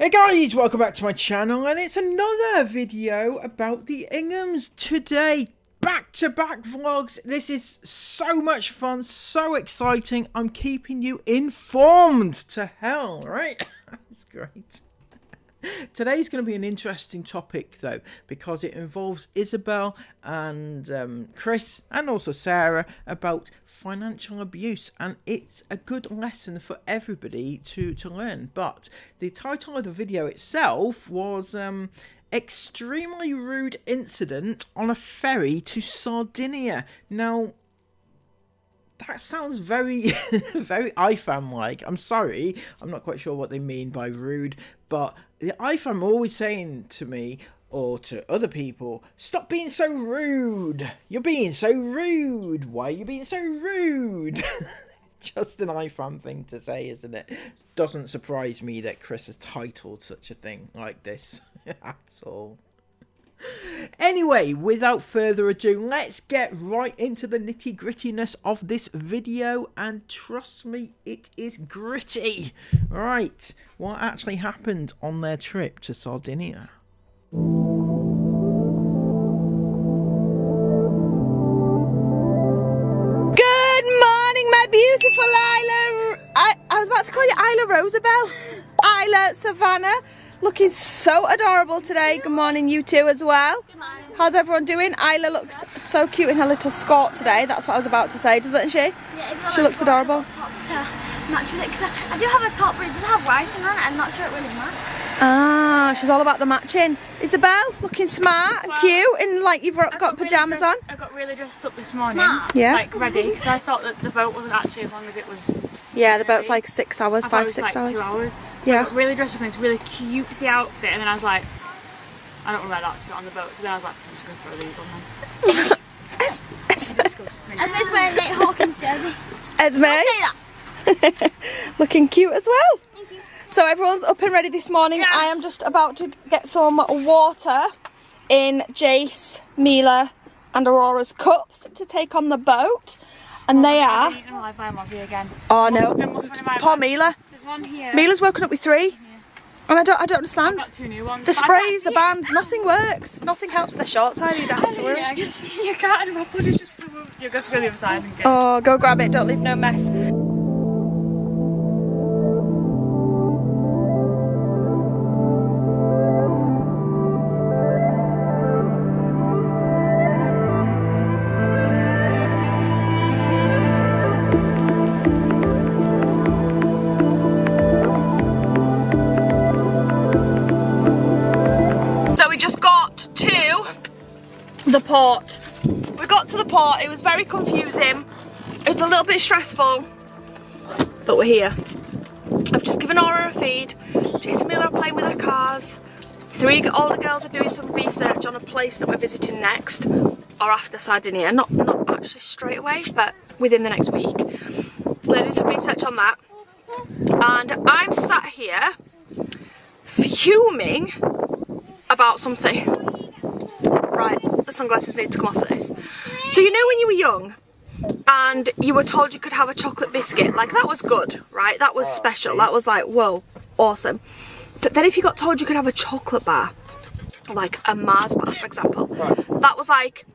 Hey guys, welcome back to my channel, and it's another video about the Inghams today. Back-to-back vlogs. This is so much fun, so exciting. I'm keeping you informed to hell, right? It's great. Today's going to be an interesting topic though, because it involves Isabelle and Chris and also Sarah about financial abuse, and it's a good lesson for everybody to learn. But the title of the video itself was extremely rude incident on a ferry to Sardinia. Now that sounds very, very IFAM-like. I'm sorry, I'm not quite sure what they mean by rude, but the IFAM are always saying to me, or to other people, stop being so rude. You're being so rude. Why are you being so rude? Just an IFAM thing to say, isn't it? Doesn't surprise me that Chris has titled such a thing like this at all. Anyway, without further ado, let's get right into the nitty-grittiness of this video, and trust me, it is gritty. Right, what actually happened on their trip to Sardinia? Good morning, my beautiful Isla. I was about to call you Isla Rosabelle. Isla Savannah. Looking so adorable today. Good morning, you two as well. Good morning. How's everyone doing? Isla looks so cute in her little skirt today. That's what I was about to say, doesn't she? Yeah, She looks adorable. Top to match with it, because I do have a top, but it does have writing on it. I'm not sure it really matches. Ah, she's all about the matching. Isabelle, looking smart and cute, and like you've got pyjamas on. I got really dressed up this morning, Smart. Yeah. like ready, because I thought that the boat wasn't actually as long as it was. Yeah, the boat's like 6 hours, I thought it 5, was 6 like hours. 2 hours. So Yeah. I got really dressed up in this really cutesy outfit, and then I was like, I don't want to wear that to get on the boat. So then I was like, I'm just going to throw these on then. It disgusts me. Esme's wearing Nate Hawkins' jersey. Esme, Say that. looking cute as well. Thank you. So everyone's up and ready this morning. Yes. I am just about to get some water in Jace, Mila and Aurora's cups to take on the boat. And they are... I've been eaten alive by a mozzie again. Oh no, Must have been in my poor bag. Mila. There's one here. Mila's woken up with 3. And I don't understand. I've got 2 new ones. The but I can't sprays, the see it. bands, nothing works. Nothing helps. The short side, you don't have to worry. Yeah, you can't, and my body's just full of... You've got to go the other side and get it. Oh, go grab it, don't leave no mess. So we just got to the port. We got to the port, it was very confusing. It was a little bit stressful, but we're here. I've just given Aura a feed. Jason and Mila are playing with their cars. 3 older girls are doing some research on a place that we're visiting next, or after Sardinia. Not actually straight away, but within the next week. They're doing some research on that. And I'm sat here fuming about something. Right, the sunglasses need to come off for this. So you know when you were young and you were told you could have a chocolate biscuit, like that was good, right? That was special, that was like, whoa, awesome. But then if you got told you could have a chocolate bar, like a Mars bar for example, that was like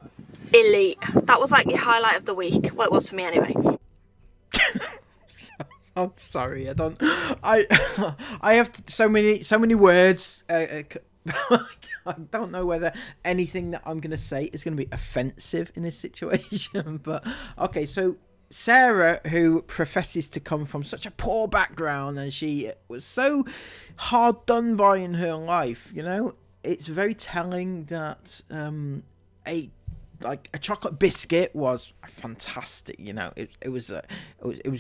elite. That was like your highlight of the week. Well, it was for me anyway. I'm sorry, I have so many words. I don't know whether anything that I'm going to say is going to be offensive in this situation, but okay, so Sarah, who professes to come from such a poor background and she was so hard done by in her life, you know, it's very telling that a chocolate biscuit was fantastic, you know. It was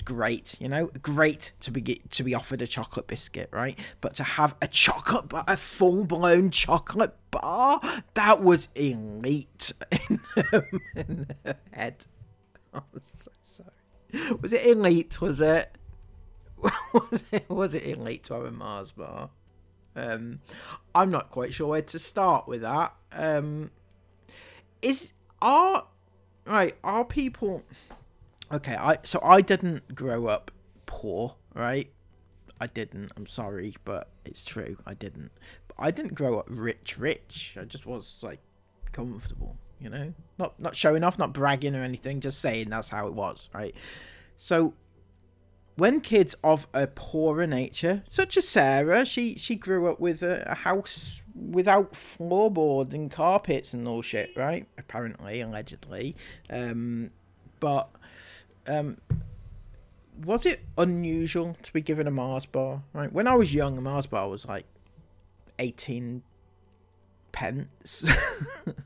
great, you know, great to be offered a chocolate biscuit, right? But to have a chocolate bar, a full blown chocolate bar, that was elite in her head. I'm so sorry. Was it elite? Was it? Was it elite to have a Mars bar? I'm not quite sure where to start with that. Are people okay? So I didn't grow up poor, right? I didn't. I'm sorry, but it's true. I didn't. But I didn't grow up rich. I just was like comfortable, you know, not showing off, not bragging or anything, just saying that's how it was, right? So when kids of a poorer nature, such as Sarah, she grew up with a house without floorboards and carpets and all shit, right? Apparently, allegedly. But was it unusual to be given a Mars bar, right? When I was young, a Mars bar was like 18 pence. That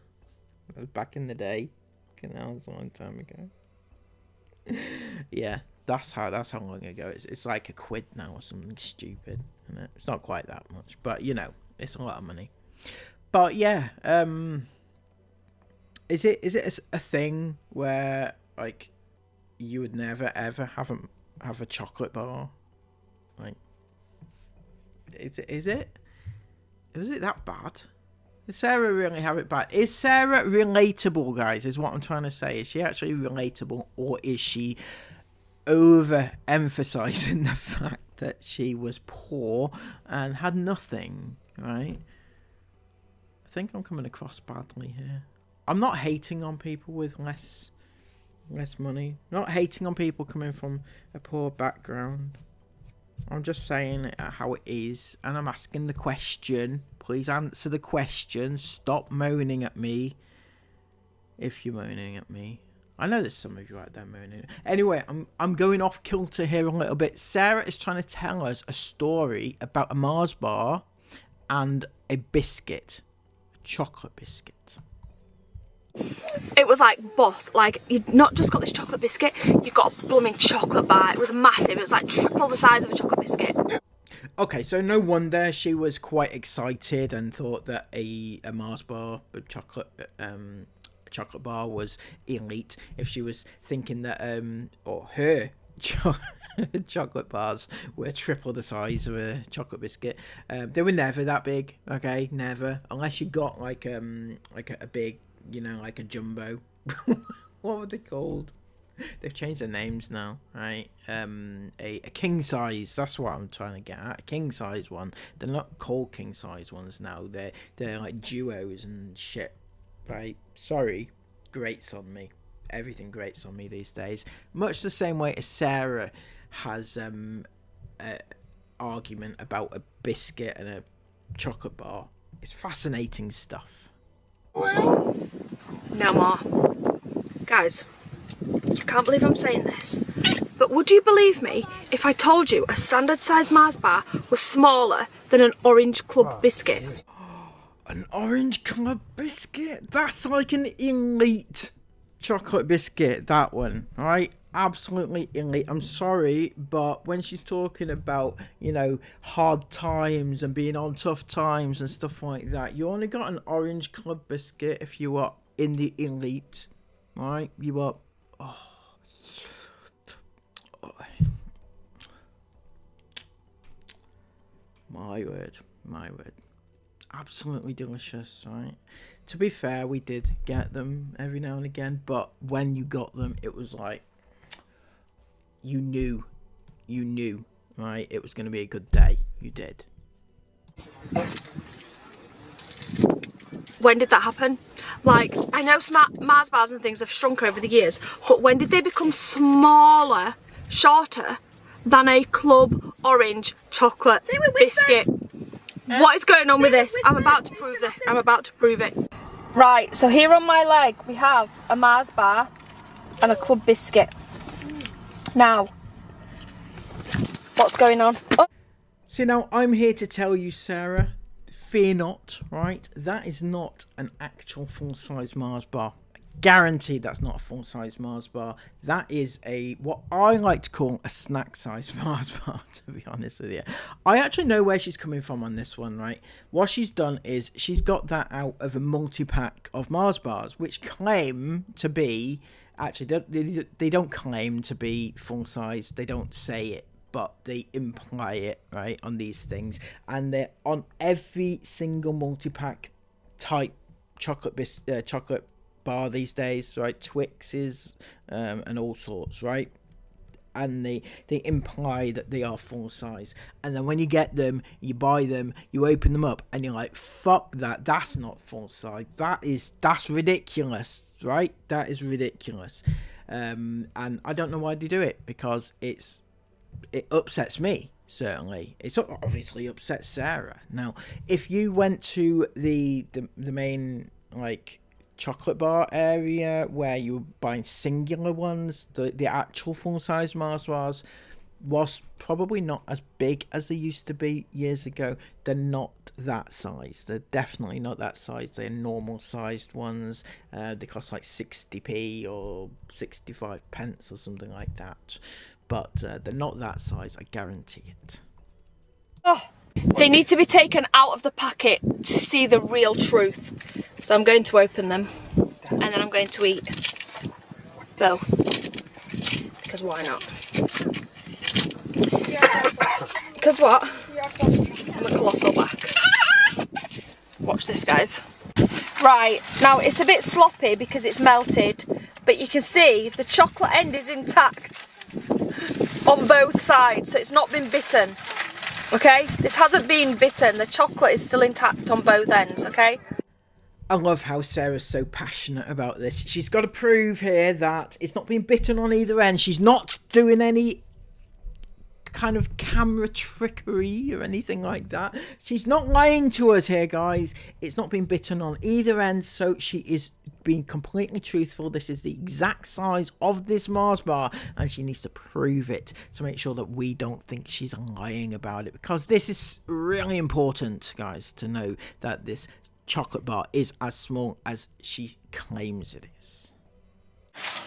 was back in the day. That was a long time ago. Yeah, that's how long ago. It's like £1 now or something stupid, isn't it? It's not quite that much, but you know, it's a lot of money. But yeah, is it a thing where like you would never ever have a chocolate bar? Like, is it? Was it that bad? Does Sarah really have it bad? Is Sarah relatable, guys? Is what I'm trying to say. Is she actually relatable, or is she over-emphasizing the fact that she was poor and had nothing, right? I think I'm coming across badly here. I'm not hating on people with less money. Not hating on people coming from a poor background. I'm just saying it how it is, and I'm asking the question. Please answer the question. Stop moaning at me. If you're moaning at me. I know there's some of you out there moaning. Anyway, I'm going off kilter here a little bit. Sarah is trying to tell us a story about a Mars bar and a biscuit. A chocolate biscuit. It was like, boss, like, you'd not just got this chocolate biscuit, you got a blooming chocolate bar. It was massive. It was like triple the size of a chocolate biscuit. Okay, so no wonder she was quite excited and thought that a Mars bar, a chocolate bar was elite. If she was thinking that or her chocolate bars were triple the size of a chocolate biscuit, they were never that big. Okay, never, unless you got like a big, you know, like a jumbo. What were they called? They've changed their names now, right? A king size. That's what I'm trying to get at. A king size one. They're not called king size ones now. They're like duos and shit, right? Sorry, grates on me. Everything grates on me these days. Much the same way as Sarah has an argument about a biscuit and a chocolate bar. It's fascinating stuff. No more. Guys, I can't believe I'm saying this, but would you believe me if I told you a standard size Mars bar was smaller than an orange club biscuit? An orange club biscuit? That's like an elite chocolate biscuit, that one, right? Absolutely elite. I'm sorry, but when she's talking about, you know, hard times and being on tough times and stuff like that, you only got an orange club biscuit if you are in the elite, right? You are... Oh. My word. Absolutely delicious, right? To be fair, we did get them every now and again, but when you got them, it was like you knew, right? It was going to be a good day. You did. When did that happen? Like, I know Mars bars and things have shrunk over the years, but when did they become smaller, shorter than a club orange chocolate biscuit? What is going on with this? I'm about to prove this. I'm about to prove it. Right, so here on my leg we have a Mars bar and a club biscuit. Now, what's going on? Oh. See, now I'm here to tell you, Sarah, fear not, right? That is not an actual full-size Mars bar. Guaranteed that's not a full-size Mars bar. That is what I like to call a snack-size Mars bar, to be honest with you. I actually know where she's coming from on this one, right? What she's done is she's got that out of a multi-pack of Mars bars, which claim to be... Actually, they don't claim to be full-size. They don't say it, but they imply it, right, on these things. And they're on every single multi-pack type chocolate bar these days, right? Twixes and all sorts, right? and they imply that they are full size. And then when you get them, you buy them, you open them up, and you're like, fuck that, that's not full size. That's ridiculous, right? That is ridiculous. And I don't know why they do it, because it upsets me. Certainly, it's obviously upsets Sarah. Now, if you went to the main like chocolate bar area where you were buying singular ones, the actual full size Mars bars was probably not as big as they used to be years ago. They're not that size. They're definitely not that size. They're normal sized ones. They cost like 60p or 65 pence or something like that. But they're not that size, I guarantee it. Oh, they need to be taken out of the packet to see the real truth. So I'm going to open them, and then I'm going to eat both. Because why not? Because what? I'm a colossal back. Watch this, guys. Right, now it's a bit sloppy because it's melted, but you can see the chocolate end is intact on both sides, so it's not been bitten. Okay, this hasn't been bitten. The chocolate is still intact on both ends. Okay. I love how Sarah's so passionate about this. She's got to prove here that it's not been bitten on either end. She's not doing any kind of camera trickery or anything like that. She's not lying to us here, guys. It's not been bitten on either end, so she is being completely truthful. This is the exact size of this Mars bar, and she needs to prove it to make sure that we don't think she's lying about it, because this is really important, guys, to know that this chocolate bar is as small as she claims it is.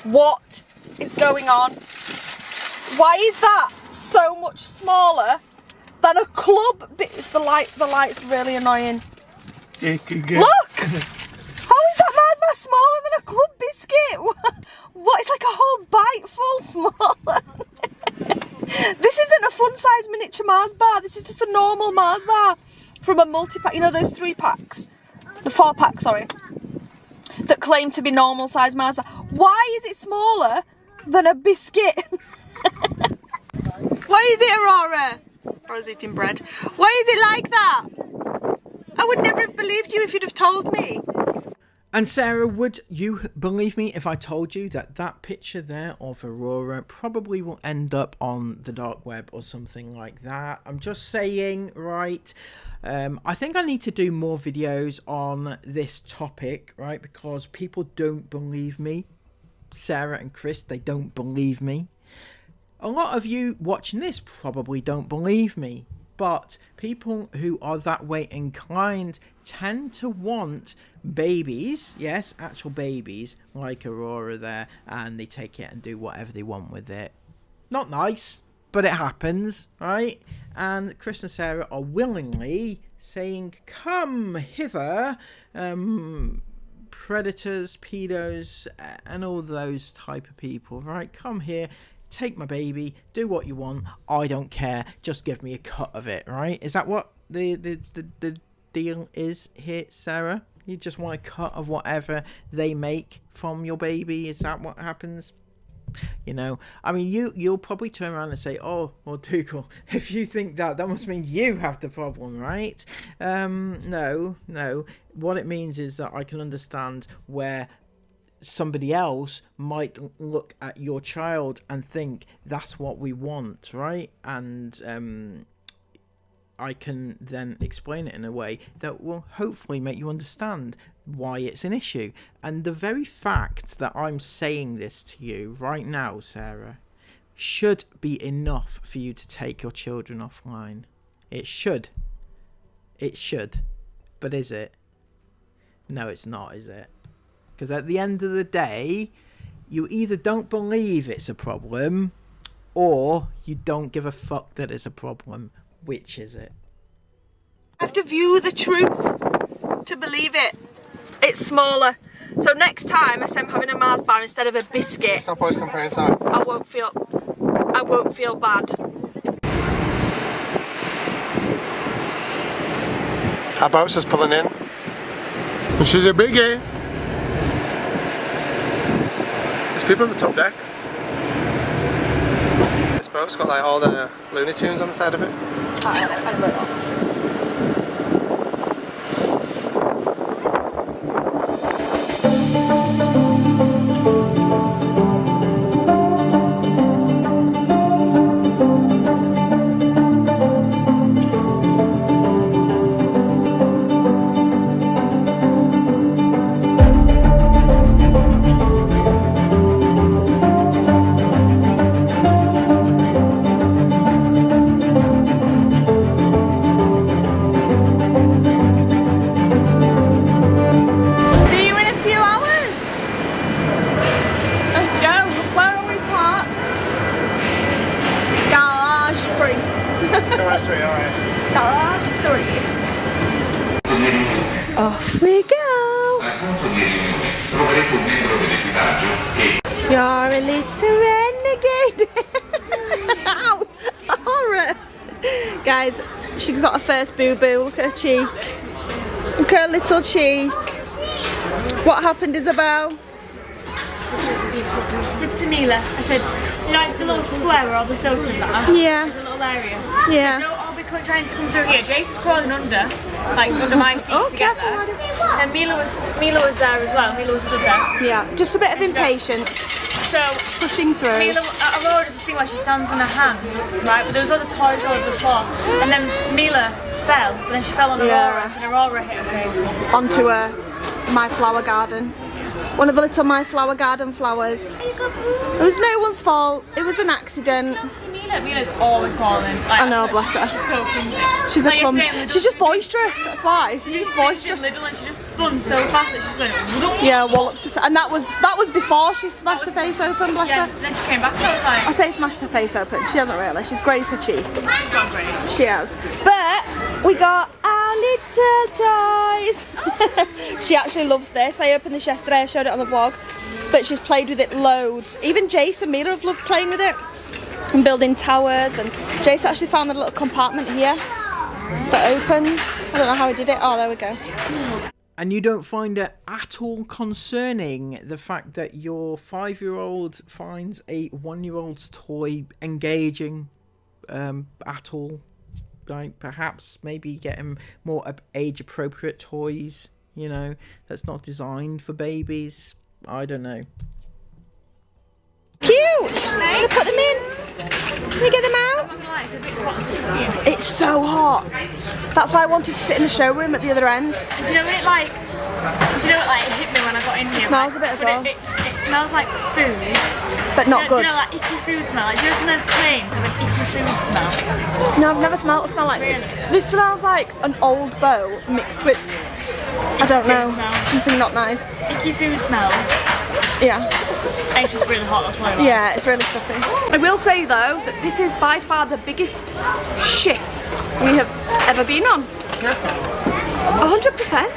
What is going on? Why is that so much smaller than a club? It's the light's really annoying. Look! How is that Mars bar smaller than a club biscuit? What? It's like a whole bite full smaller. This isn't a fun size miniature Mars bar. This is just a normal Mars bar from a multi-pack. You know those 3-packs? The 4-pack, sorry. That claim to be normal size Mars bar. Why is it smaller than a biscuit? Why is it, Aurora? Aurora's eating bread. Why is it like that? I would never have believed you if you'd have told me. And Sarah, would you believe me if I told you that that picture there of Aurora probably will end up on the dark web or something like that? I'm just saying, right? I think I need to do more videos on this topic, right? Because people don't believe me. Sarah and Chris, they don't believe me. A lot of you watching this probably don't believe me, but people who are that way inclined tend to want babies, yes, actual babies, like Aurora there, and they take it and do whatever they want with it. Not nice, but it happens, right? And Chris and Sarah are willingly saying, come hither, predators, pedos, and all those type of people, right? Come here. Take my baby, do what you want, I don't care, just give me a cut of it, right? Is that what the deal is here, Sarah? You just want a cut of whatever they make from your baby? Is that what happens? You know, I mean, you'll probably turn around and say, oh, well, Dougal, if you think that must mean you have the problem, right? No. What it means is that I can understand where somebody else might look at your child and think that's what we want, right? And I can then explain it in a way that will hopefully make you understand why it's an issue. And the very fact that I'm saying this to you right now, Sarah, should be enough for you to take your children offline. It should. But is it? No, it's not, is it? Because at the end of the day, you either don't believe it's a problem, or you don't give a fuck that it's a problem. Which is it? I have to view the truth to believe it. It's smaller. So next time I say I'm having a Mars bar instead of a biscuit, Stop always comparing sides. I won't feel bad. Our boat's just pulling in. And she's a biggie. There's people on the top deck. boat's got like all the Looney Tunes on the side of it. Off we go! You're a little renegade! Ow! Horror! Guys, she got her first boo-boo. Look at her cheek. Look at her little cheek. What happened, Isabelle? I said to Mila, I said, you like the little square where all the sofas are? Yeah. The little area? Yeah. No, I'll be trying to come through here. Jace is crawling under, like under my seat to get there. And Mila was there as well. Mila was stood there. Yeah, just a bit of impatience. So pushing through. Mila, Aurora does this thing where she stands on her hands, right? But there was lots of toys all over the floor. And then Mila fell, but then she fell on Aurora, and Aurora hit her face. Onto my flower garden. One of the little My Flower Garden flowers. It was no one's fault. It was an accident. Mila's always falling. Like, I know, bless her. She's so clumsy. She's a clumsy. She's just boisterous. That's why. She's boisterous. Little, and she just spun so fast that she's like. Yeah, walloped her. And that was before she smashed her face open. Bless her. Then she came back. And I was like. I say smashed her face open. She hasn't really. She's grazed her cheek. She's got grazed. She has. But we got our little toys. She actually loves this. I opened this yesterday. I showed it on the vlog. But she's played with it loads. Even Jace and Mila have loved playing with it and building towers. And Jace actually found a little compartment here that opens. I don't know how he did it. Oh, there we go. And you don't find it at all concerning the fact that your 5-year-old finds a 1-year-old's toy engaging at all? Like perhaps maybe get him more age-appropriate toys, you know, that's not designed for babies. I don't know. Cute! Can you put them in? Can you get them out? It's a bit hot and stuffy. It's so hot. That's why I wanted to sit in the showroom at the other end. Do you know it like? Do you know it like it hit me when I got in here? It smells a bit as well. It smells like food, but not good. Do you know like icky food smell? Like, do you know some of the planes have an icky food smell? No, I've never smelled a smell like this. This smells like an old bow mixed with, I don't know, something not nice. Icky food smells. Yeah. And it's just really hot, that's why. Yeah, it's really stuffy. I will say though that this is by far the biggest ship we have ever been on. 100%.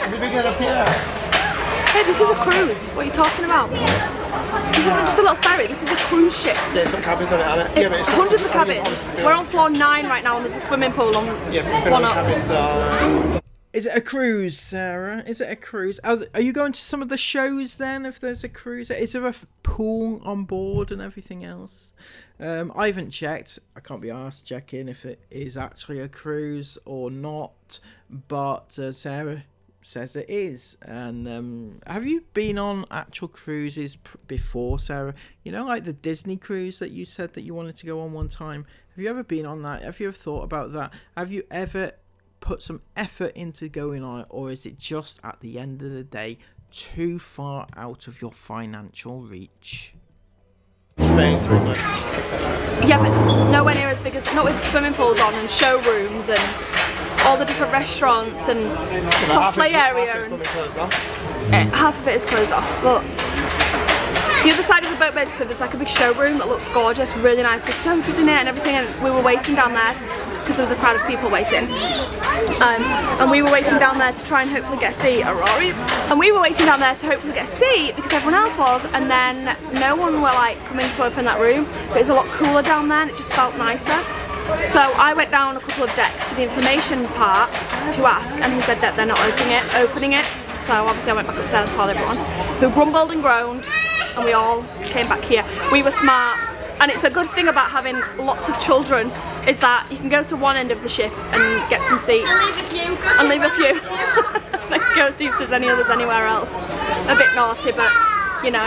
Hey, this is a cruise. What are you talking about? This isn't just a little ferry, this is a cruise ship. Yeah, it's got cabins on it, hasn't it? Yeah, but it's hundreds of cabins. We're on floor 9 right now and there's a swimming pool on floor 9. Is it a cruise, Sarah? Is it a cruise? Are you going to some of the shows then if there's a cruise? Is there a pool on board and everything else? I haven't checked. I can't be asked checking if it is actually a cruise or not. But Sarah says it is. And have you been on actual cruises before, Sarah? You know, like the Disney cruise that you said that you wanted to go on one time. Have you ever been on that? Have you ever thought about that? Have you ever put some effort into going on it, or is it just at the end of the day too far out of your financial reach? Spain, yeah, but nowhere near as big as, not with swimming pools on and showrooms and all the different restaurants and soft play area. Half of it is closed off, but the other side of the boat basically there's like a big showroom that looks gorgeous, really nice, big sofas in it and everything, and we were waiting down there because there was a crowd of people waiting. And we were waiting down there to try and hopefully get a seat, and we were waiting down there to hopefully get a seat because everyone else was, and then no one were like coming to open that room, but it was a lot cooler down there and it just felt nicer. So I went down a couple of decks to the information part to ask, and he said that they're not opening it. So obviously I went back upstairs and told everyone, who grumbled and groaned, and we all came back here. We were smart. And it's a good thing about having lots of children is that you can go to one end of the ship and get some seats. And leave a few. Then go see if there's any others anywhere else. A bit naughty, but you know,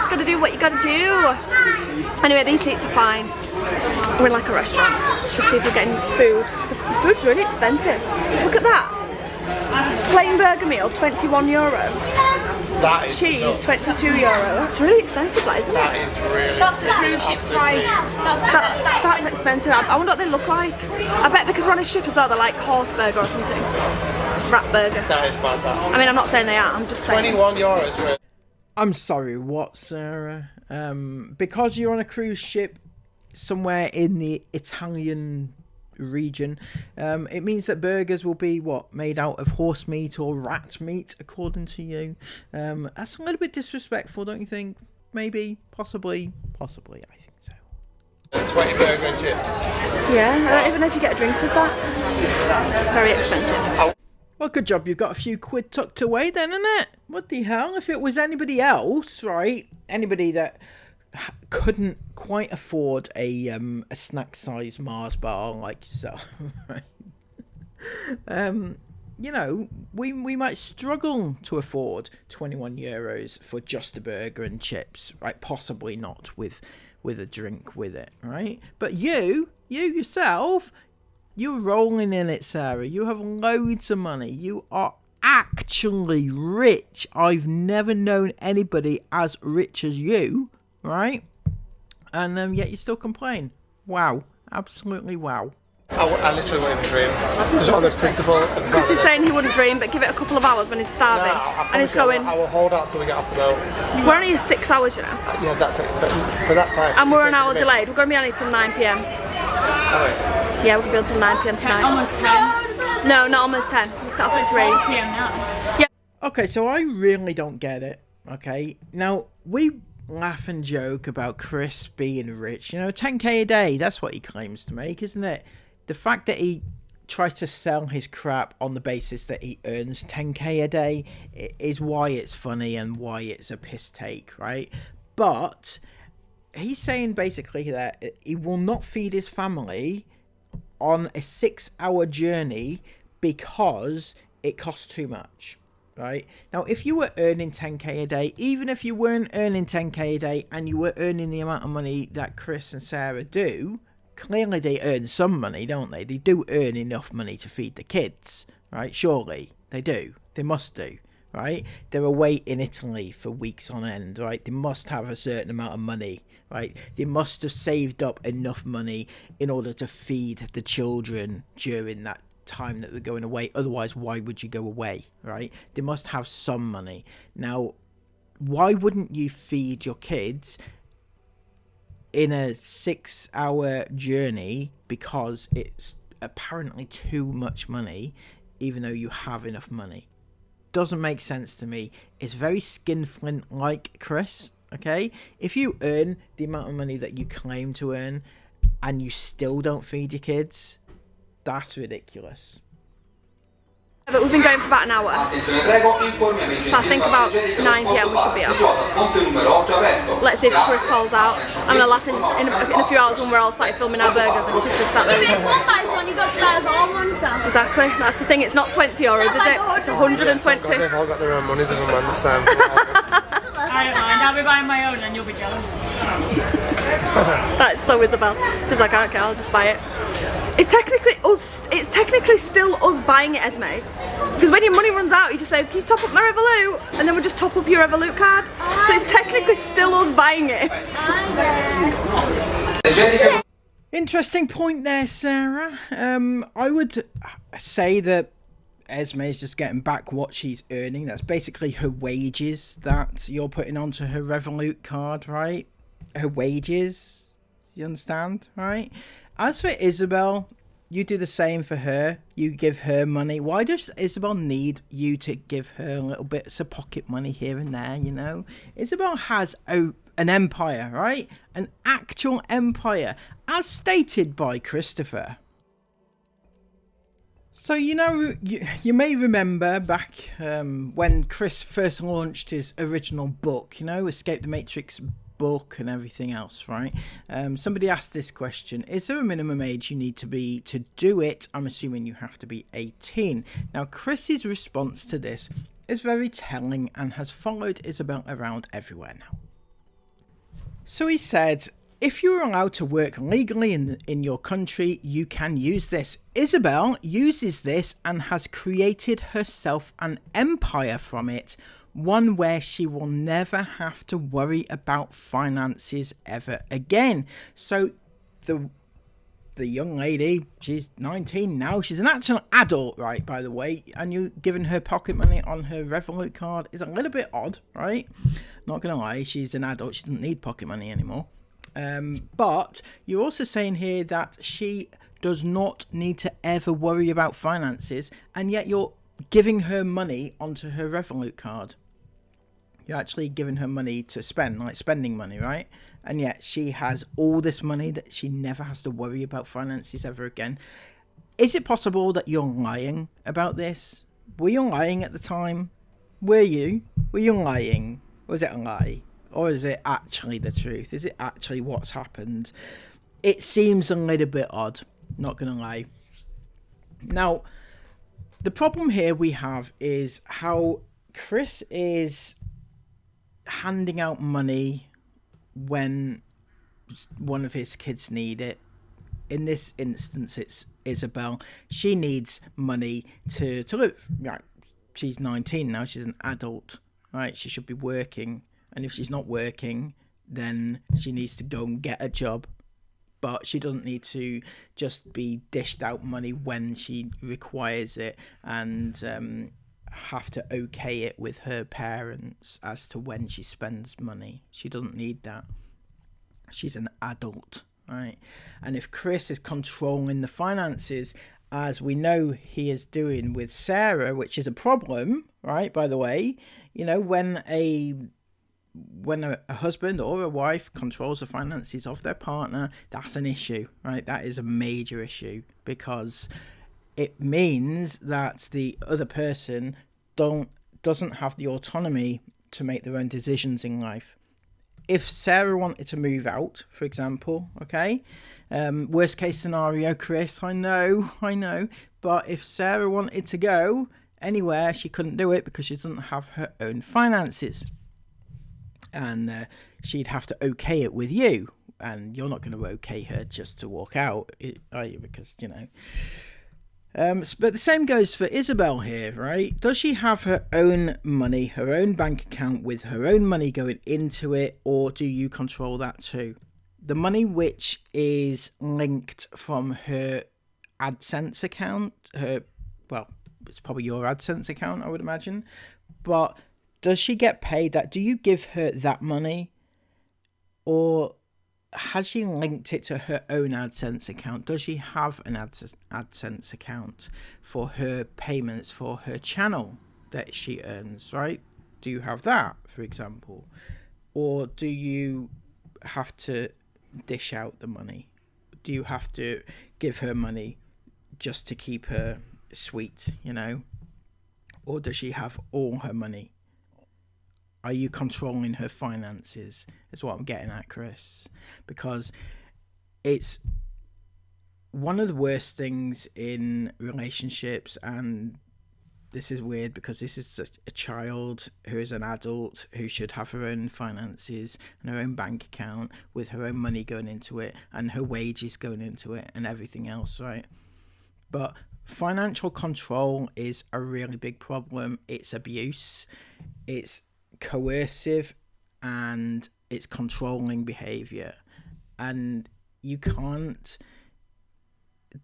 gotta do what you gotta do. Anyway, these seats are fine. We're in like a restaurant. Just people getting food. The food's really expensive. Look at that. Plain burger meal, €21. That is Cheese, nuts. €22. That's really expensive, that, isn't it? That is really That's the cruise ship price. That's expensive. I wonder what they look like. I bet because we're on a ship as well, they're like horse burger or something. Rat burger. That is bad, that. I mean, I'm not saying they are, I'm just saying. €21 really. I'm sorry, what, Sarah? Because you're on a cruise ship somewhere in the Italian region, it means that burgers will be what, made out of horse meat or rat meat, according to you. That's a little bit disrespectful, don't you think? Maybe, possibly, I think so. It's 20 burger and chips. Yeah, I don't even know if you get a drink with that. Very expensive. Well, good job, you've got a few quid tucked away then, innit? What the hell? If it was anybody else, right? Anybody that couldn't quite afford a snack-sized Mars bar like yourself, right? You know, we might struggle to afford €21 for just a burger and chips, right? Possibly not with a drink with it, right? But you yourself, you're rolling in it, Sarah. You have loads of money. You are actually rich. I've never known anybody as rich as you, right? And yet you still complain. Wow. Absolutely wow. I literally wouldn't even dream. Just on the principle. Chris is saying he wouldn't dream, but give it a couple of hours when he's starving. And he's going, I will hold out till we get off the boat. we're only 6 hours, you know. Yeah, that's it. But for that price. And we're an you hour take it. delayed. We're going to be on it till 9 p.m. Oh, Yeah, we're going to be on till 9 p.m. tonight. Almost 10 No, not almost 10. We start off at 3. p.m. now. Okay, so I really don't get it, okay? Now, we laugh and joke about Chris being rich. You know, 10k a day, that's what he claims to make, isn't it? The fact that he tries to sell his crap on the basis that he earns 10k a day is why it's funny and why it's a piss take, right? But he's saying basically that he will not feed his family on a 6-hour journey because it costs too much, right? Now, if you were earning 10k a day, even if you weren't earning 10k a day and you were earning the amount of money that Chris and Sarah do, clearly they earn some money, don't they? They do earn enough money to feed the kids, right? Surely they do. They must do, right? They're away in Italy for weeks on end, right? They must have a certain amount of money, right? They must have saved up enough money in order to feed the children during that time that they're going away. Otherwise, why would you go away, right? They must have some money. Now, why wouldn't you feed your kids in a 6-hour journey because it's apparently too much money, even though you have enough money? Doesn't make sense to me. It's very skinflint like Chris, okay? If you earn the amount of money that you claim to earn and you still don't feed your kids, that's ridiculous. But we've been going for about an hour. So I think about 9 p.m. we should be up. Let's see if Chris holds out. I'm going to laugh in a few hours when we're all starting filming our burgers and Chris is sat there. It's one by one, you've got to buy us all one, so. Exactly, that's the thing, it's not 20 euros, is it? It's 120. They've all got their own monies, everyone understands. I don't mind. I'll be buying my own and you'll be jealous. That's so Isabelle. She's like, I don't care, I'll just buy it. It's technically us. It's technically still us buying it, Esme. Because when your money runs out, you just say, "Can you top up my Revolut?" And then we just top up your Revolut card. So it's technically still us buying it. Interesting point there, Sarah. I would say that Esme is just getting back what she's earning. That's basically her wages that you're putting onto her Revolut card, right? Her wages. You understand, right? As for Isabelle, you do the same for her. You give her money. Why does Isabelle need you to give her a little bit of pocket money here and there, you know? Isabelle has an empire, right? An actual empire, as stated by Christopher. So, you know, you may remember back when Chris first launched his original book, you know, Escape the Matrix book and everything else, right? Somebody asked this question: is there a minimum age you need to be to do it? I'm assuming you have to be 18. Now, Chris's response to this is very telling and has followed Isabelle around everywhere now. So he said, if you're allowed to work legally in your country, you can use this. Isabelle uses this and has created herself an empire from it, one where she will never have to worry about finances ever again. So the young lady, she's 19 now, she's an actual adult, right, by the way, and you giving her pocket money on her Revolut card is a little bit odd, right? Not gonna lie, she's an adult, she doesn't need pocket money anymore. But you're also saying here that she does not need to ever worry about finances, and yet you're giving her money onto her Revolut card. You're actually giving her money to spend, like spending money, right? And yet she has all this money that she never has to worry about finances ever again. Is it possible that you're lying about this? Were you lying at the time? Were you lying? Was it a lie? Or is it actually the truth? Is it actually what's happened? It seems a little bit odd, not gonna lie. Now, the problem here we have is how Chris is handing out money when one of his kids need it. In this instance, it's Isabelle. She needs money to live. Right. She's 19 now. She's an adult. Right. She should be working. And if she's not working, then she needs to go and get a job. But she doesn't need to just be dished out money when she requires it and have to okay it with her parents as to when she spends money. She doesn't need that. She's an adult, right? And if Chris is controlling the finances, as we know he is doing with Sarah, which is a problem, right? By the way, you know, when a husband or a wife controls the finances of their partner, that's an issue, right? That is a major issue, because it means that the other person doesn't have the autonomy to make their own decisions in life. If Sarah wanted to move out, for example, okay, worst case scenario, Chris, I know, but if Sarah wanted to go anywhere, she couldn't do it because she doesn't have her own finances. And she'd have to okay it with you, and you're not going to okay her just to walk out, are you? Because, you know. But the same goes for Isabelle here, right? Does she have her own money, her own bank account with her own money going into it, or do you control that too? The money which is linked from her AdSense account, it's probably your AdSense account, I would imagine, but does she get paid that? Do you give her that money? Or has she linked it to her own AdSense account? Does she have an AdSense account for her payments for her channel that she earns, right? Do you have that, for example? Or do you have to dish out the money? Do you have to give her money just to keep her sweet, you know? Or does she have all her money? Are you controlling her finances? Is what I'm getting at, Chris. Because it's one of the worst things in relationships, and this is weird because this is just a child who is an adult who should have her own finances and her own bank account with her own money going into it and her wages going into it and everything else, right? But financial control is a really big problem. It's abuse. It's coercive, and it's controlling behavior, and you can't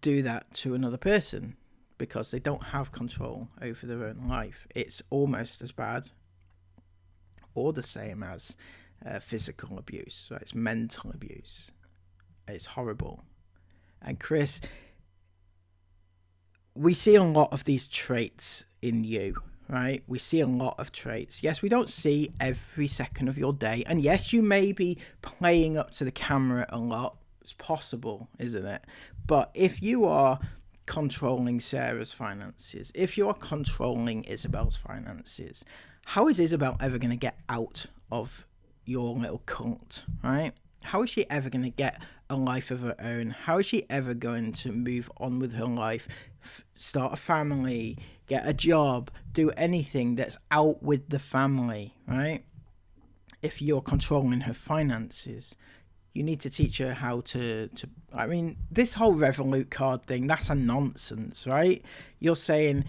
do that to another person because they don't have control over their own life. It's almost as bad or the same as physical abuse. So it's mental abuse. It's horrible. And Chris, we see a lot of these traits in you, right? We see a lot of traits. Yes, we don't see every second of your day. And yes, you may be playing up to the camera a lot. It's possible, isn't it? But if you are controlling Sarah's finances, if you are controlling Isabelle's finances, how is Isabelle ever going to get out of your little cult, right? How is she ever going to get a life of her own? How is she ever going to move on with her life, start a family, get a job, do anything that's out with the family, right? If you're controlling her finances, you need to teach her how to I mean, this whole Revolut card thing, that's a nonsense, right? You're saying,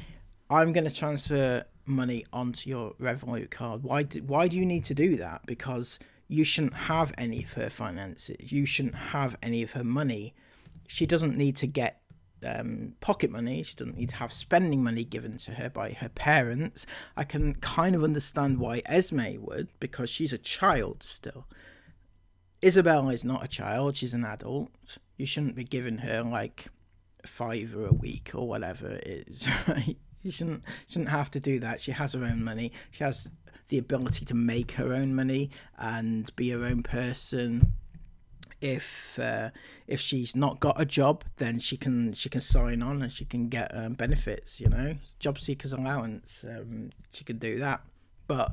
I'm going to transfer money onto your Revolut card. Why do you need to do that? Because you shouldn't have any of her finances. You shouldn't have any of her money. She doesn't need to get pocket money. She doesn't need to have spending money given to her by her parents. I can kind of understand why Esme would, because she's a child still. Isabelle is not a child. She's an adult. You shouldn't be giving her like $5 a week or whatever it is, right? You shouldn't have to do that. She has her own money. She has the ability to make her own money and be her own person. If she's not got a job, then she can sign on and she can get benefits, you know, job seekers allowance. She can do that, but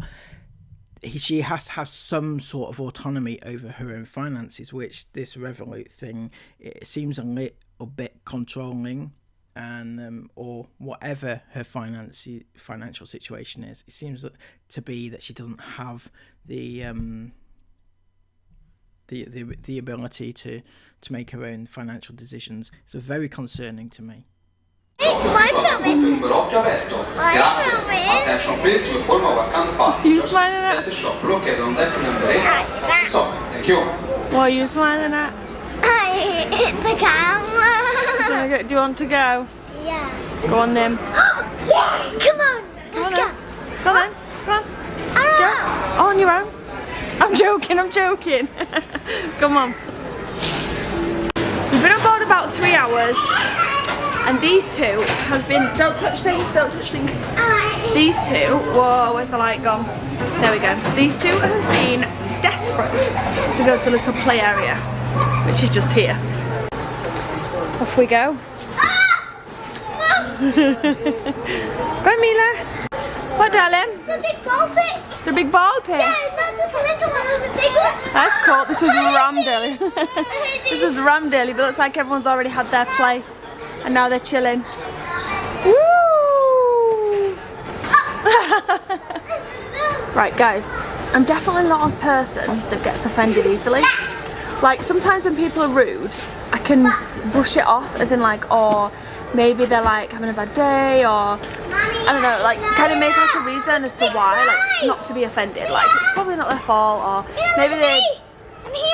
she has to have some sort of autonomy over her own finances, which this Revolut thing, it seems a little bit controlling. And or whatever her financial situation is, it seems to be that she doesn't have the ability to make her own financial decisions. So very concerning to me. You smiling at? What are you smiling at? It's the camera. Do you want to go? Yeah. Go on then. Yeah. Come on. Let's go. Come on. Come on. Go. On your own. I'm joking. Come on. We've been on board about 3 hours. And these two have been, don't touch things. These two, whoa, where's the light gone? There we go. These two have been desperate to go to the little play area, which is just here. Off we go. Go on, Mila. What, darling? It's a big ball pit. It's a big ball pit. Yeah, it's not just a little one, it's a big one. That's cool. This was Ramdale. This is Ramdale, but it looks like everyone's already had their play. And now they're chilling. Woo! Right, guys, I'm definitely not a person that gets offended easily. Like, sometimes when people are rude, I can brush it off as in like, or maybe they're like having a bad day, or I don't know, like kind of make like a reason as to why, like not to be offended. Like, it's probably not their fault, or maybe they,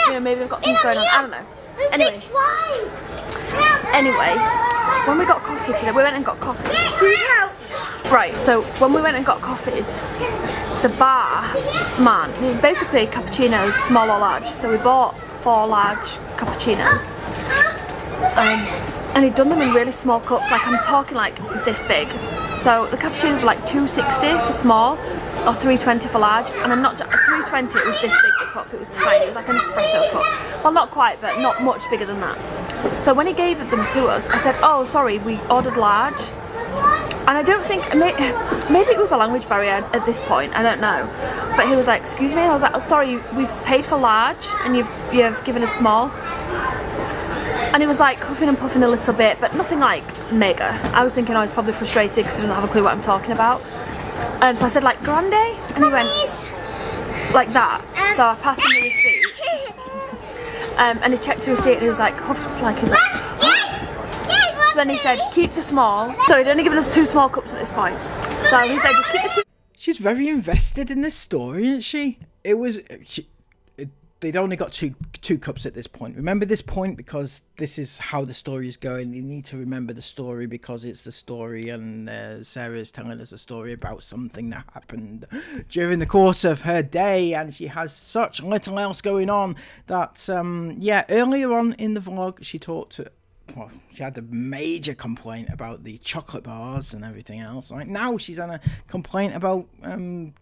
you know, maybe they've got things going on. I don't know. Anyway, when we got coffee today, we went and got coffees. Right, so when we went and got coffees, the bar man, it was basically cappuccinos, small or large. So we bought 4 large cappuccinos. And he'd done them in really small cups, like I'm talking like this big. So the cappuccinos were like $2.60 for small, or $3.20 for large. And I'm not $3.20. It was this big the cup. It was tiny. It was like an espresso cup. Well, not quite, but not much bigger than that. So when he gave them to us, I said, "Oh, sorry, we ordered large." And I don't think, maybe it was a language barrier at this point, I don't know. But he was like, "Excuse me?" And I was like, "Oh, sorry, we've paid for large and you've given us small." And he was like huffing and puffing a little bit, but nothing like mega. I was thinking, oh, he's probably frustrated because he doesn't have a clue what I'm talking about. So I said like, "Grande?" And he went like that. So I passed him the receipt. And he checked the receipt and he was like, huffed, like he's like, so then he said, "Keep the small." So he'd only given us 2 small cups at this point. So he said, "Just keep the 2. She's very invested in this story, isn't she? They'd only got two cups at this point. Remember this point because this is how the story is going. You need to remember the story because it's the story, and Sarah is telling us a story about something that happened during the course of her day, and she has such little else going on that, earlier on in the vlog, she had a major complaint about the chocolate bars and everything else. Right now, she's on a complaint about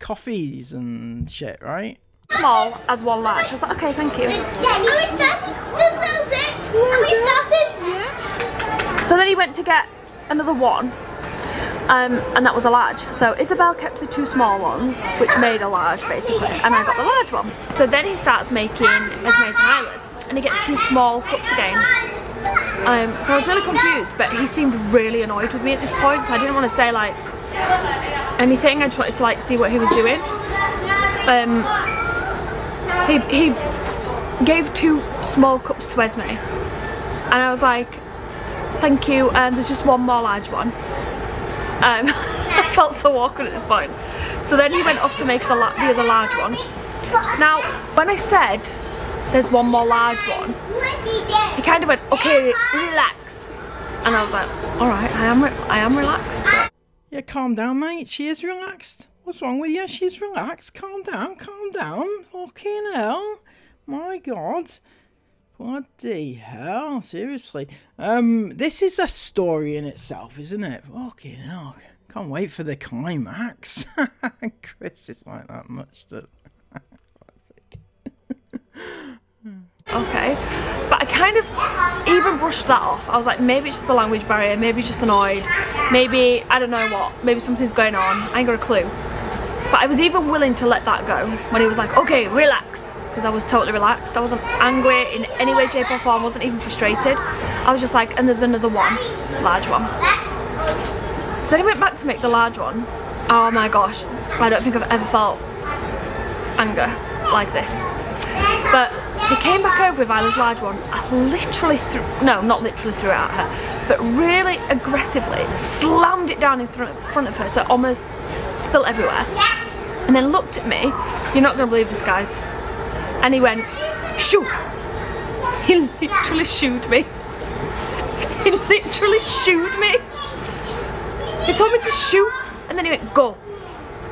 coffees and shit, right? Small as 1 large." I was like, "Okay, thank you." Yeah, we started. This little zip. And we started. So then he went to get another one, and that was a large. So Isabelle kept the 2 small ones, which made a large basically, and I got the large one. So then he starts making Esme's and Isla's, and he gets 2 small cups again. So I was really confused, but he seemed really annoyed with me at this point, so I didn't want to say like anything. I just wanted to like see what he was doing. He gave 2 small cups to Esme, and I was like, thank you, and there's just 1 more large one. I felt so awkward at this point. So then he went off to make the other large one. Now, when I said there's 1 more large one, he kind of went, okay, relax. And I was like, alright, I am relaxed. But Yeah, calm down, mate. She is relaxed. What's wrong with you? She's relaxed. Calm down, calm down. Fucking hell. My God. Bloody hell, seriously. This is a story in itself, isn't it? Fucking hell. Can't wait for the climax. Chris is like that much to... okay, but I kind of even brushed that off. I was like, maybe it's just the language barrier, maybe he's just annoyed, maybe, I don't know what, maybe something's going on, I ain't got a clue. But I was even willing to let that go when he was like, okay, relax. Because I was totally relaxed. I wasn't angry in any way, shape or form, wasn't even frustrated. I was just like, and there's another one, large one. So then he went back to make the large one. Oh my gosh, I don't think I've ever felt anger like this. But he came back over with Isla's large one. I literally no, not literally threw it at her, but really aggressively slammed it down in front of her, so it almost spilt everywhere. And then looked at me. You're not gonna believe this, guys. And he went, shoo! He literally shooed me. He literally shooed me. He told me to shoot, and then he went, go.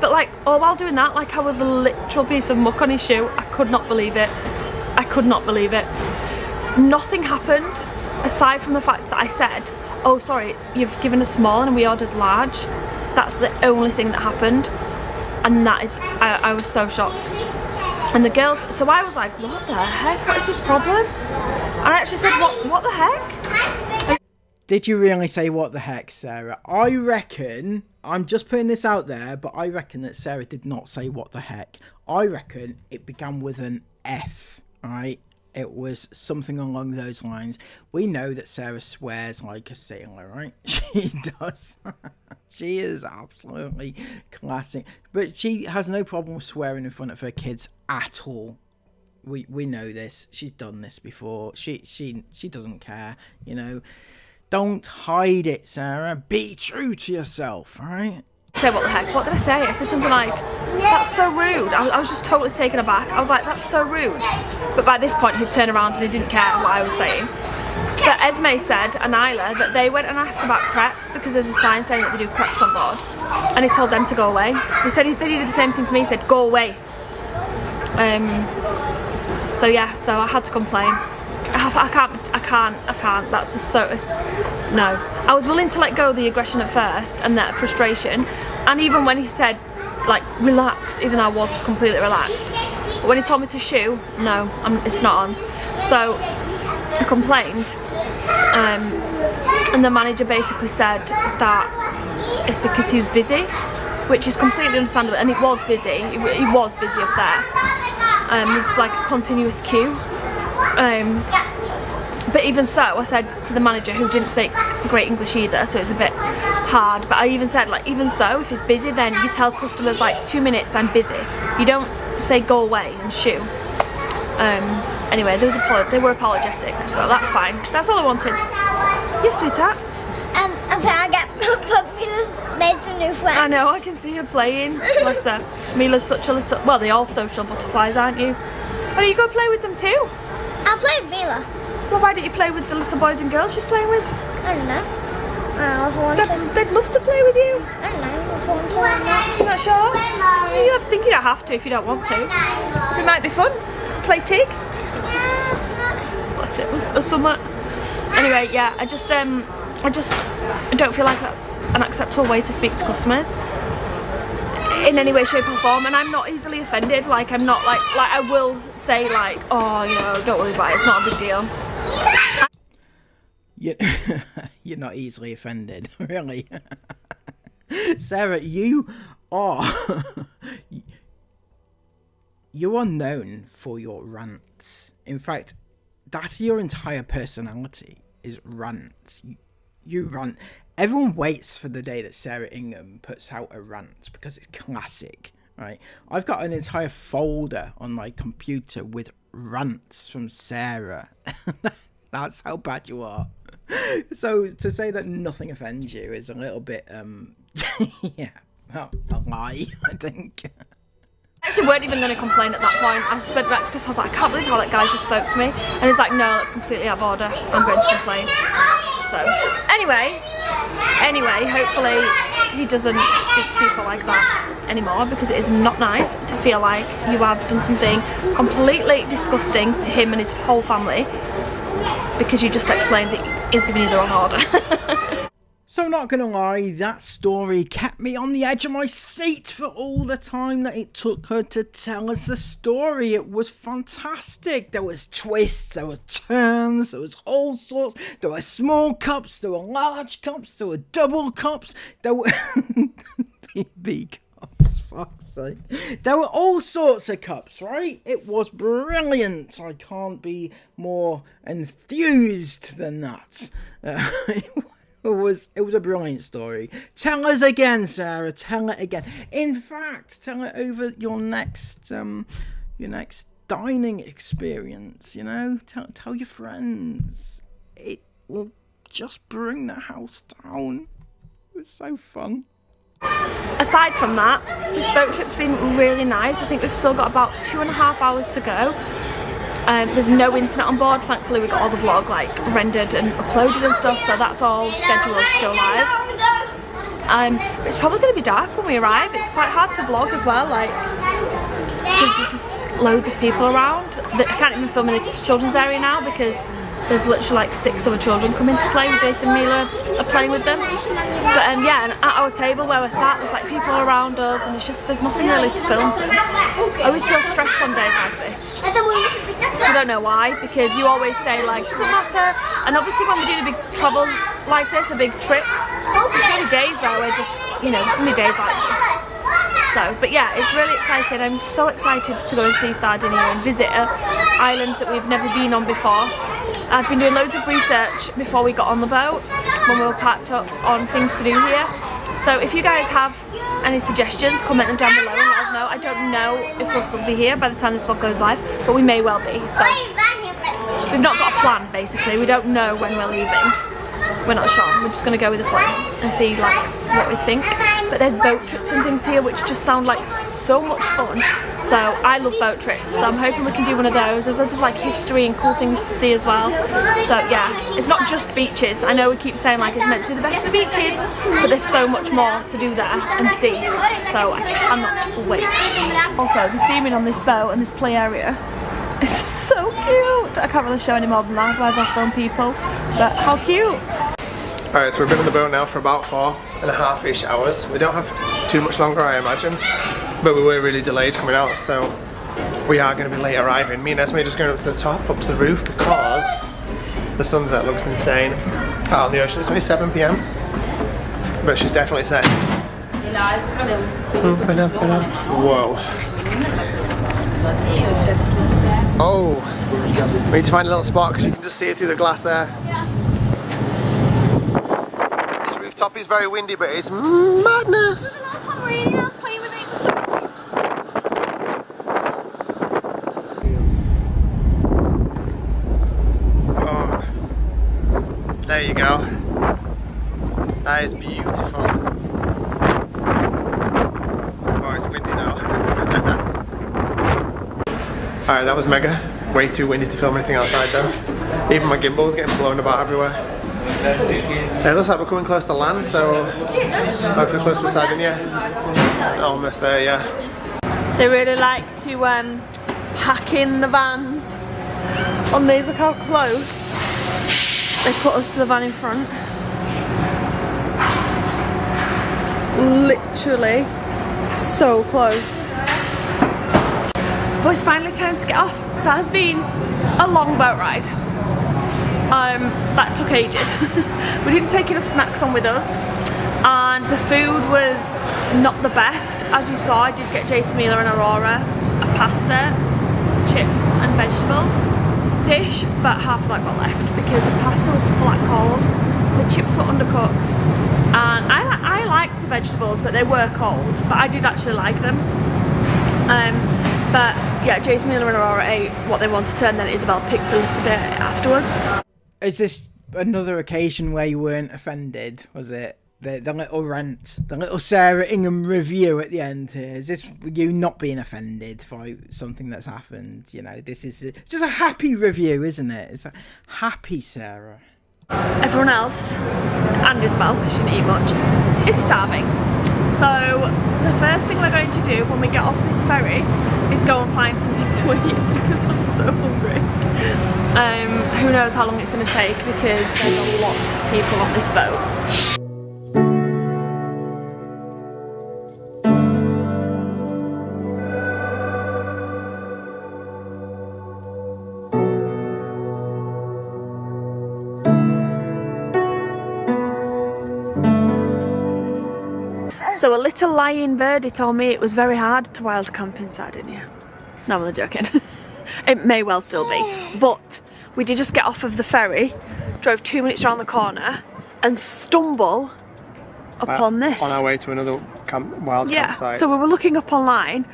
But like, all while doing that, like I was a literal piece of muck on his shoe. I could not believe it. I could not believe it. Nothing happened, aside from the fact that I said, oh sorry, you've given us small and we ordered large. That's the only thing that happened. And that is, I was so shocked. And the girls, so I was like, what the heck, what is this problem? And I actually said, what the heck? Did you really say what the heck, Sarah? I reckon, I'm just putting this out there, but I reckon that Sarah did not say what the heck. I reckon it began with an F, right? It was something along those lines. We know that Sarah swears like a sailor, right? She does. She is absolutely classic. But she has no problem swearing in front of her kids at all. We know this. She's done this before. She doesn't care, you know. Don't hide it, Sarah. Be true to yourself, right? Say what the heck? What did I say? I said something like, that's so rude. I was just totally taken aback. I was like, that's so rude. But by this point he'd turned around and he didn't care what I was saying. But Esme said, and Isla, that they went and asked about crepes because there's a sign saying that they do crepes on board. And he told them to go away. He said he did the same thing to me. He said, go away. So yeah, so I had to complain. I can't. That's just so, no. I was willing to let go of the aggression at first and that frustration. And even when he said, like, relax, even though I was completely relaxed. But when he told me to shoo, no, it's not on. So I complained. And the manager basically said that it's because he was busy, which is completely understandable. And it was busy. He was busy up there. There's like a continuous queue. But even so, I said to the manager, who didn't speak great English either, so it's a bit hard, but I even said, like, even so, if it's busy, then you tell customers, like, 2 minutes, I'm busy. You don't say go away and shoo. Anyway, they were apologetic, so that's fine. That's all I wanted. Yes, sweetheart? I get Mila's made some new friends. I know, I can see her playing. Bless her. Mila's such a little, well, they're all social butterflies, aren't you? Why don't you go play with them too? I'll play with Mila. Well, why don't you play with the little boys and girls she's playing with? I don't know. I was wanting. They'd love to play with you. I don't know. I was wanting. You're not sure? You think you don't have to if you don't want to. It might be fun. Play tig. Bless it. Or something. Anyway, yeah. I don't feel like that's an acceptable way to speak to customers in any way, shape or form, and I'm not easily offended. Like, I'm not like I will say, like, oh, you know, don't worry about it, it's not a big deal. You're not easily offended, really. Sarah, you are you are known for your rants. In fact, that's your entire personality, is rants. You rant. Everyone waits for the day that Sarah Ingham puts out a rant because it's classic, right? I've got an entire folder on my computer with rants from Sarah. That's how bad you are. So to say that nothing offends you is a little bit, yeah, well, a lie, I think. I actually weren't even going to complain at that point. I just went back to Chris. I was like, I can't believe how that guy just spoke to me. And he's like, no, that's completely out of order. I'm going to complain. So, anyway, hopefully he doesn't speak to people like that anymore, because it is not nice to feel like you have done something completely disgusting to him and his whole family because you just explained that he's giving you the wrong order. So not gonna lie, that story kept me on the edge of my seat for all the time that it took her to tell us the story. It was fantastic. There was twists, there was turns, there was all sorts. There were small cups, there were large cups, there were double cups, there were BB cups, fuck's sake. There were all sorts of cups, right? It was brilliant. I can't be more enthused than that. It was a brilliant story. Tell us again, Sarah. Tell it again. In fact, tell it over your next dining experience. You know, tell your friends. It will just bring the house down. It was so fun. Aside from that, this boat trip's been really nice. I think we've still got about 2.5 hours to go. There's no internet on board. Thankfully we got all the vlog like rendered and uploaded and stuff, so that's all scheduled to go live. It's probably going to be dark when we arrive. It's quite hard to vlog as well, like, because there's just loads of people around. I can't even film in the children's area now because there's literally like 6 other children coming to play with Jason and Mila are playing with them. But yeah, and at our table where we're sat, there's like people around us, and it's just, there's nothing really to film soon. I always feel stressed on days like this. I don't know why, because you always say like, doesn't matter. And obviously when we do a big travel like this, a big trip, there's going to be days where we're just, you know, there's going to be days like this. So, but yeah, it's really exciting. I'm so excited to go and see Sardinia and visit an island that we've never been on before. I've been doing loads of research before we got on the boat, when we were packed up, on things to do here. So if you guys have any suggestions, comment them down below and let us know. I don't know if we'll still be here by the time this vlog goes live, but we may well be. So we've not got a plan, basically. We don't know when we're leaving. We're not sure. We're just going to go with the flow and see like what we think. But there's boat trips and things here which just sound like so much fun. So I love boat trips, so I'm hoping we can do one of those. There's lots of like history and cool things to see as well. So yeah, it's not just beaches. I know we keep saying like it's meant to be the best for beaches, but there's so much more to do there and see. So I cannot wait. Also, the theming on this boat and this play area is so cute. I can't really show any more than that, otherwise I'll film people. But how cute! Alright, so we've been on the boat now for about 4.5-ish hours. We don't have too much longer, I imagine, but we were really delayed coming out, so we are going to be late arriving. Me and Esme are just going up to the top, up to the roof, because the sunset looks insane out on the ocean. It's only 7 PM, but she's definitely saying, whoa. Oh, we need to find a little spot because you can just see it through the glass there. This rooftop is very windy, but it's madness. Oh, there you go. That is beautiful. Oh, it's windy now. Alright, that was mega. Way too windy to film anything outside though. Even my gimbal's getting blown about everywhere. It looks like we're coming close to land, so hopefully close to Sardinia. Almost there, yeah. They really like to pack in the vans on these. Look how close they put us to the van in front. It's literally so close. But it's finally time to get off. That has been a long boat ride. That took ages. We didn't take enough snacks on with us. and the food was not the best. As you saw, I did get Jason, Mila and Aurora a pasta, chips and vegetable dish, but half of that got left because the pasta was flat cold, the chips were undercooked, and I liked the vegetables, but they were cold, but I did actually like them. But yeah, Jason, Mila and Aurora ate what they wanted to, and then Isabelle picked a little bit afterwards. Is this another occasion where you weren't offended? Was it the little rant, the little Sarah Ingham review at the end here? Is this you not being offended by something that's happened? You know, this is just a happy review, isn't it? It's a happy Sarah. Everyone else, and Isabelle, because she didn't eat much, is starving. So the first thing we're going to do when we get off this ferry is go and find something to eat because I'm so hungry. Who knows how long it's going to take because there's a lot of people on this boat. So a little lying birdie told me it was very hard to wild camp in Sardinia. No, I'm only joking. It may well still be. But we did just get off of the ferry, drove 2 minutes around the corner and stumble upon this. On our way to another wild campsite. So we were looking up online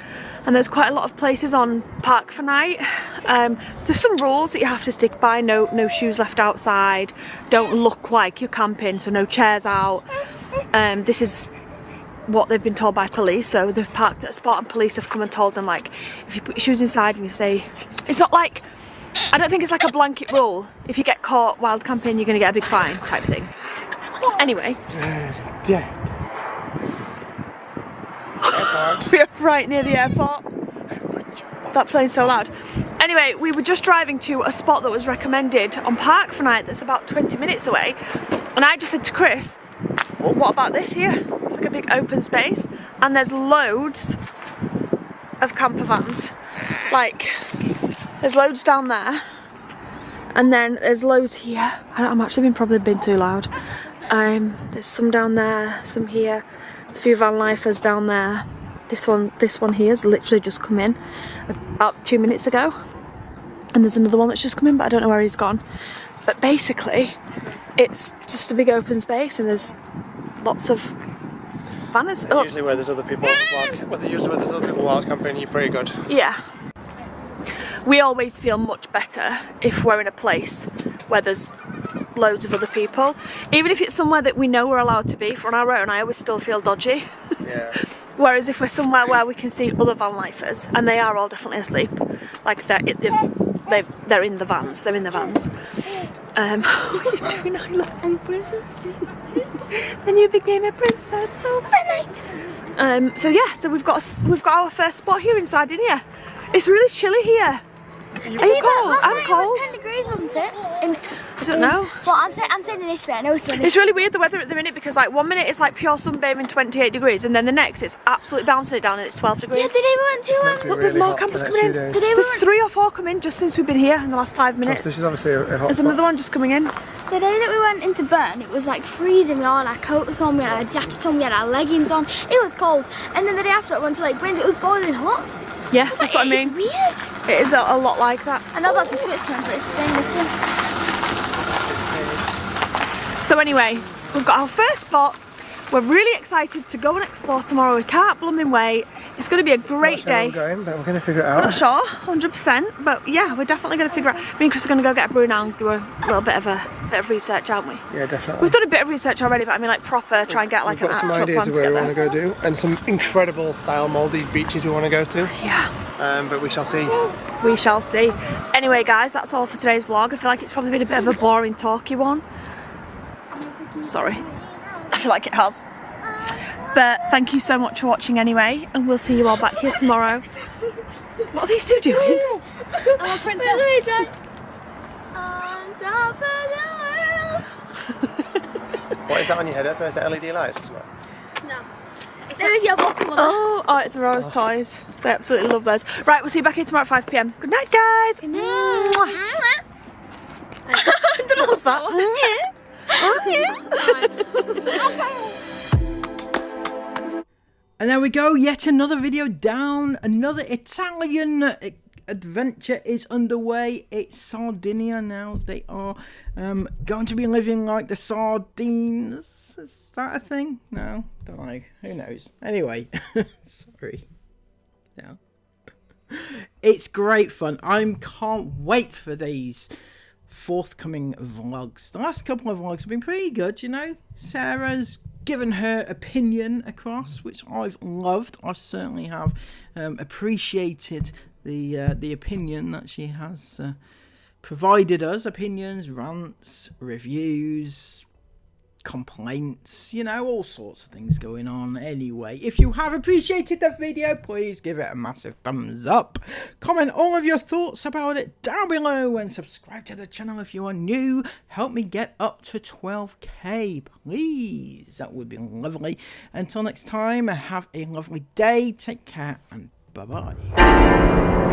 and there's quite a lot of places on Park for Night. There's some rules that you have to stick by. No shoes left outside. Don't look like you're camping, so no chairs out. This is what they've been told by police, so they've parked at a spot and police have come and told them, like, if you put your shoes inside and you say, it's not like, I don't think it's like a blanket rule, if you get caught wild camping you're going to get a big fine type thing. Anyway, we're right near the airport. That plane's so loud. Anyway, we were just driving to a spot that was recommended on Park for Night that's about 20 minutes away, and I just said to Chris, well, what about this here? It's like a big open space and there's loads of camper vans. Like, there's loads down there and then there's loads here. I'm actually probably been too loud. There's some down there, some here. There's a few van lifers down there. This one here has literally just come in about 2 minutes ago. And there's another one that's just come in, but I don't know where he's gone. But basically, it's just a big open space and there's lots of vans. Usually where there's other people wild camping, you're pretty good. Yeah. We always feel much better if we're in a place where there's loads of other people. Even if it's somewhere that we know we're allowed to be. If we're on our own, I always still feel dodgy. Yeah. Whereas if we're somewhere where we can see other van lifers, and they are all definitely asleep, like they're in the vans, they're in the vans. What are you doing, Isla? I'm princess. Then you became a princess, so funny. So yeah, so we've got our first spot here in Sardinia. It's really chilly here. Are you cold? I'm cold. It was 10 degrees, wasn't it? I don't know. Well, I'm saying in Italy. I know it's sunny. It's really weird the weather at the minute because like 1 minute it's like pure sunbathing 28 degrees and then the next it's absolutely bouncing it down and it's 12 degrees. Yeah, today we went to Look, there's more campers coming in. There's 3 or 4 come in just since we've been here in the last 5 minutes. This is obviously a hot There's spot. another one just coming in. The day that we went into Bern, it was like freezing. We all had our coats on, we had our jackets on, we had our leggings on. It was cold. And then the day after I went to like Brins, it was boiling hot. Yeah, that's what I mean. It's weird. It is a lot like that. I know that's the Switzerland, but it's the same with So anyway, we've got our first spot. We're really excited to go and explore tomorrow. We can't blooming wait. It's going to be a great day. Not sure where we're going, but we're going to figure it out. Not sure, 100%, but yeah, we're definitely going to figure out. Me and Chris are going to go get a brew now and do a little bit of research, aren't we? Yeah, definitely. We've done a bit of research already, but I mean like proper, try and get like We've an got some actual ideas plan of where we want to together. go do, and some incredible style Maldive beaches we want to go to. Yeah. But we shall see. We shall see. Anyway guys, that's all for today's vlog. I feel like it's probably been a bit of a boring talky one. Sorry. I feel like it has. But thank you so much for watching anyway, and we'll see you all back here tomorrow. What are these two doing? I'm a princess. On top of the world. What is that on your head? That's where LED lights or something? No. There is your bottom one. Oh, it's Aurora's toys. They absolutely love those. Right, we'll see you back here tomorrow at 5 PM. Good night, guys. Good night. I don't know what's that. Yeah. And there we go, yet another video down. Another Italian adventure is underway. It's Sardinia now. They are going to be living like the sardines. Is that a thing? No, don't know. Who knows? Anyway, sorry. No. It's great fun. I can't wait for these forthcoming vlogs. The last couple of vlogs have been pretty good, you know. Sarah's given her opinion across, which I've loved. I certainly have appreciated the opinion that she has provided us. Opinions, rants, reviews, complaints, you know, all sorts of things going on. Anyway, if you have appreciated the video, please give it a massive thumbs up. Comment all of your thoughts about it down below and subscribe to the channel if you are new. Help me get up to 12k, please. That would be lovely. Until next time, have a lovely day. Take care and bye-bye.